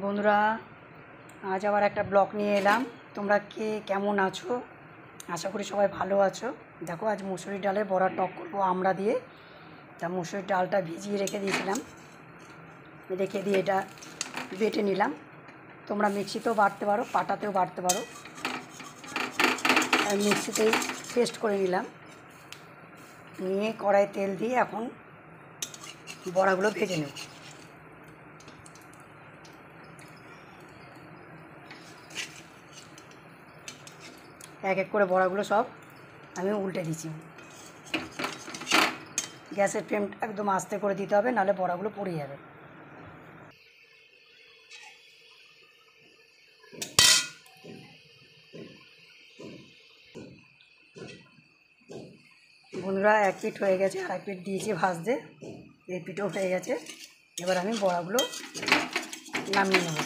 বন্ধুরা, আজ আবার একটা ব্লগ নিয়ে এলাম। তোমরা কে কেমন আছো? আশা করি সবাই ভালো আছো। দেখো, আজ মুসুরির ডালের বড়া টক করবো আমড়া দিয়ে। তা মুসুরির ডালটা ভিজিয়ে রেখে দিয়েছিলাম, রেখে দিয়ে এটা বেটে নিলাম। তোমরা মিক্সিতেও বাটতে পারো, পাটাতেও বাটতে পারো। আর মিক্সিতেই পেস্ট করে নিলাম। নিয়ে কড়াইয়ে তেল দিয়ে এখন বড়াগুলো ভেজে নেব। এক এক করে বড়াগুলো সব আমি উল্টে দিচ্ছি। গ্যাসের ফ্লেম একদম আস্তে করে দিতে হবে, নাহলে বড়াগুলো পুড়ে যাবে। বন্ধুরা, এক পিঠ হয়ে গেছে, আর এক পিঠ দিয়েছি ভাজতে। এই পিঠও হয়ে গেছে। এবার আমি বড়াগুলো নামিয়ে নেব।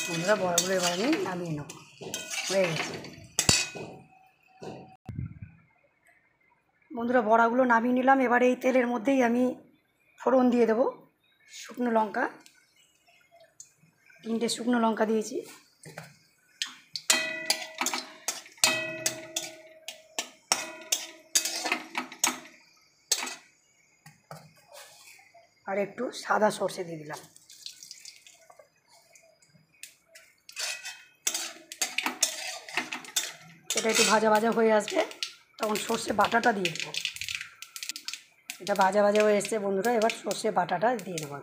বন্ধুরা, বড়াগুলো এবার আমি নামিয়ে নেব, হয়ে গেছে। বন্ধুরা, বড়াগুলো নামিয়ে নিলাম। এবার এই তেলের মধ্যেই আমি ফোড়ন দিয়ে দেবো। শুকনো লঙ্কা, 3টে শুকনো লঙ্কা দিয়েছি। আর একটু সাদা সর্ষে দিয়ে দিলাম। এটা একটু ভাজা ভাজা হয়ে আসবে, তখন সর্ষে বাটাটা দিয়ে দেবো। এটা ভাজা ভাজা হয়ে এসছে বন্ধুরা, এবার সর্ষে বাটাটা দিয়ে দেবো।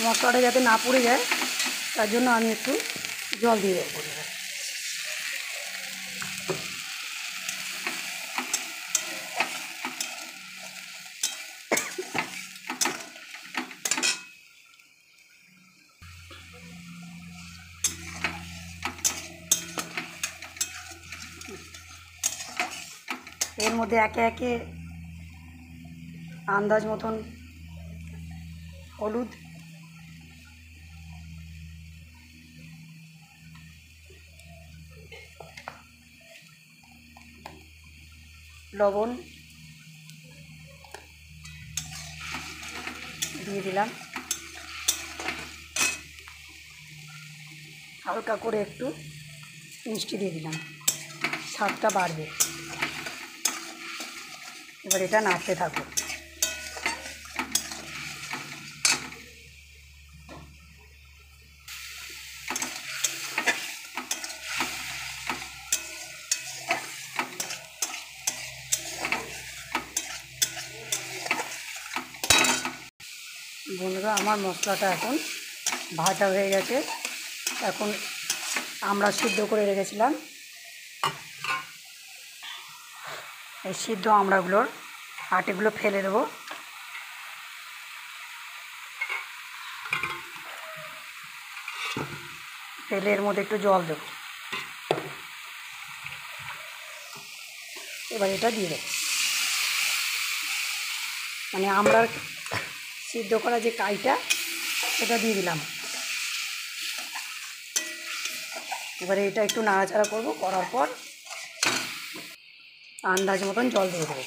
মশলাটা যাতে না পুড়ে যায়, তার জন্য আমি একটু জল দিয়ে দেবো। এর মধ্যে একে একে আন্দাজ মতন হলুদ, লবণ দিয়ে দিলাম। হালকা করে একটু মিষ্টি দিয়ে দিলাম, স্বাদটা বাড়বে। এবার এটা নাড়তে থাকবো। বন্ধুরা, আমার মশলাটা এখন ভাজা হয়ে গেছে। এখন আমরা সিদ্ধ করে রেখেছিলাম, এই সিদ্ধ আমড়াগুলোর আটিগুলো ফেলে দেবো। ফেলে এর মধ্যে একটু জল দেবো। এবার এটা দিয়ে দেবো, মানে আমড়ার সিদ্ধ করা যে কাইটা, সেটা দিয়ে দিলাম। এবারে এটা একটু নাড়াচাড়া করবো, করার পর আন্দাজ মতন জল দিয়ে দেবো।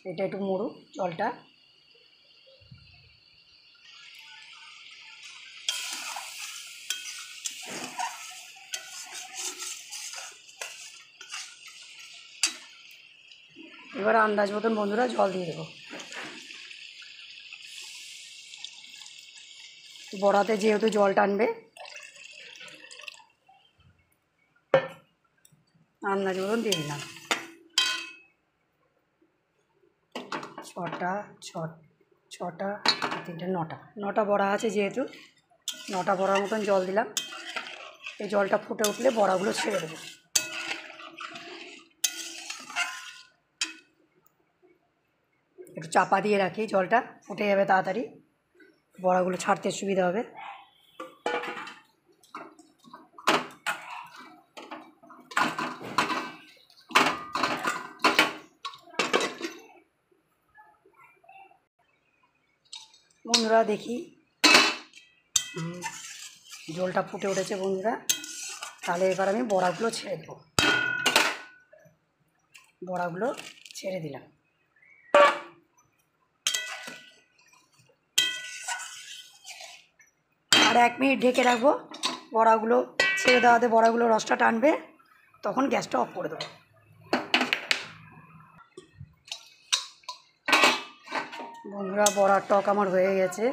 এটা একটু মরুক জলটা। এবার আন্দাজ মতন বন্ধুরা জল দিয়ে দেবো। বড়াতে যেহেতু জল টানবে, আন্দাজ মতন দিয়ে দিলাম। ছটা 3টে 9টা বড়া আছে, যেহেতু 9টা বড়ার মতন জল দিলাম। এই জলটা ফুটে উঠলে বড়াগুলো ছেড়ে দেবো। একটু চাপা দিয়ে রাখি, জলটা ফুটে যাবে তাড়াতাড়ি, বড়াগুলো ছাড়তে সুবিধা হবে। বন্ধুরা দেখি ঝোলটা ফুটে উঠেছে বন্ধুরা। তাহলে এবার আমি বড়াগুলো ছেড়ে দেবো। বড়াগুলো ছেড়ে দিলাম। আর 1 মিনিট ঢেকে রাখবো। বড়াগুলো ছেড়ে দেওয়াতে বড়াগুলো রসটা টানবে, তখন গ্যাসটা অফ করে দেবো। বন্ধুরা বড়ার টক আমার হয়ে গেছে।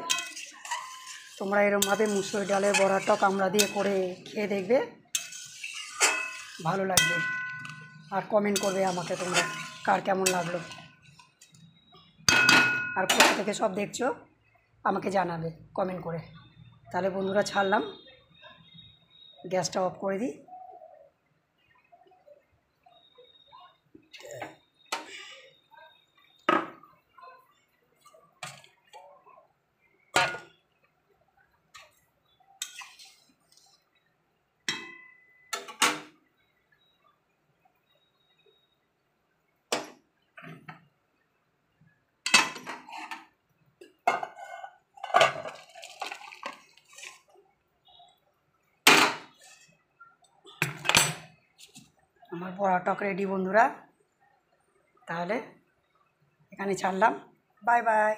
তোমরা এরকমভাবে মুসুরি ডালের বড়ার টক আমড়া দিয়ে করে খেয়ে দেখবে, ভালো লাগবে। আর কমেন্ট করবে আমাকে তোমরা কার কেমন লাগলো। আর কোথা থেকে সব দেখছো আমাকে জানাবে কমেন্ট করে। তাহলে বন্ধুরা ছাড়লাম, গ্যাসটা অফ করে দিই। আমার বড়া টক রেডি বন্ধুরা। তাহলে এখানে ছাড়লাম, বাই বাই।